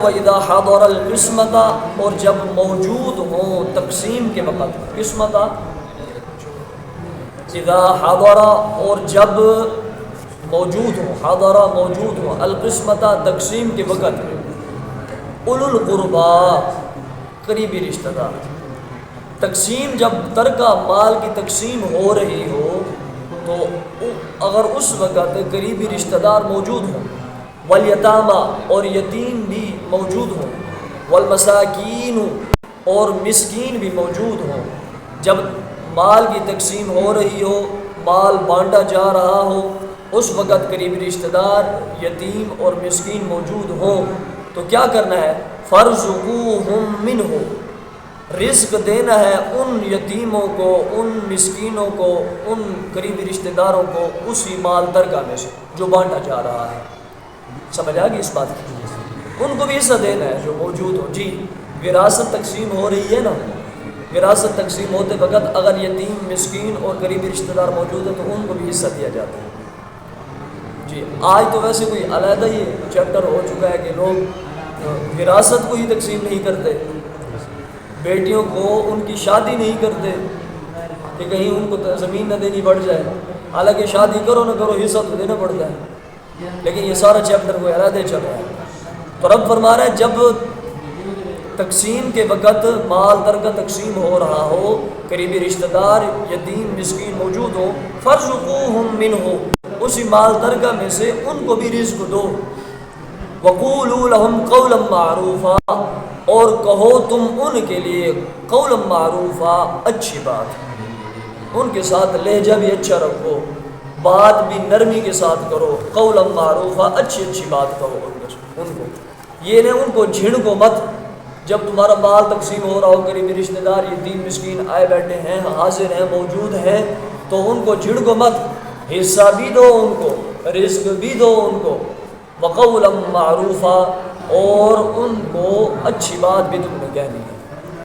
وَإِذَا حَضَرَ الْقِسْمَةَ، اور جب موجود ہوں تقسیم کے وقت، قسمت اذا حضر، اور جب موجود ہوں، حضر موجود ہوں، القسمت تقسیم کے وقت، اولو القربا قریبی رشتہ دار، تقسیم جب ترکہ مال کی تقسیم ہو رہی ہو تو اگر اس وقت قریبی رشتہ دار موجود ہوں، والیتامہ، اور یتیم بھی موجود ہوں، والمساکین، اور مسکین بھی موجود ہوں، جب مال کی تقسیم ہو رہی ہو، مال بانٹا جا رہا ہو، اس وقت قریبی رشتہ دار یتیم اور مسکین موجود ہوں تو کیا کرنا ہے؟ فارزقوہم منہ، رزق دینا ہے ان یتیموں کو، ان مسکینوں کو، ان قریبی رشتہ داروں کو اسی مال ترکہ میں سے جو بانٹا جا رہا ہے۔ سمجھ آ گئی اس بات کی؟ ان کو بھی حصہ دینا ہے جو موجود ہو۔ جی وراثت تقسیم ہو رہی ہے نا، وراثت تقسیم ہوتے وقت اگر یتیم، مسکین اور قریبی رشتہ دار موجود ہے تو ان کو بھی حصہ دیا جاتا ہے۔ جی آج تو ویسے کوئی علیحدہ ہی چیپٹر ہو چکا ہے کہ لوگ وراثت کو ہی تقسیم نہیں کرتے، بیٹیوں کو ان کی شادی نہیں کرتے کہ کہیں ان کو زمین نہ دینی پڑ جائے، حالانکہ شادی کرو نہ کرو حصہ تو دینا پڑتا ہے، لیکن یہ سارا چیپٹر کوئی علیحدہ چل رہا ہے۔ تو رب فرما رہا ہے جب تقسیم کے وقت مال ترکہ تقسیم ہو رہا ہو، قریبی رشتہ دار یتیم مسکین موجود ہو، فارزقوہم منہ، اسی مال ترکہ میں سے ان کو بھی رزق دو، وقولوا لهم قولا معروفا، اور کہو تم ان کے لیے قولا معروفا، اچھی بات، ان کے ساتھ لہجہ بھی اچھا رکھو، بات بھی نرمی کے ساتھ کرو، قولا معروفا، اچھی اچھی بات کہو ان کو، یہ نہیں ان کو جھڑکو مت۔ جب تمہارا مال تقسیم ہو رہا ہو، قریبی رشتہ دار یتیم مسکین آئے بیٹھے ہیں، حاضر ہیں، موجود ہیں، تو ان کو جھڑکو مت، حصہ بھی دو ان کو، رزق بھی دو ان کو، وقولا معروفا، اور ان کو اچھی بات بھی تم نے کہنی ہے۔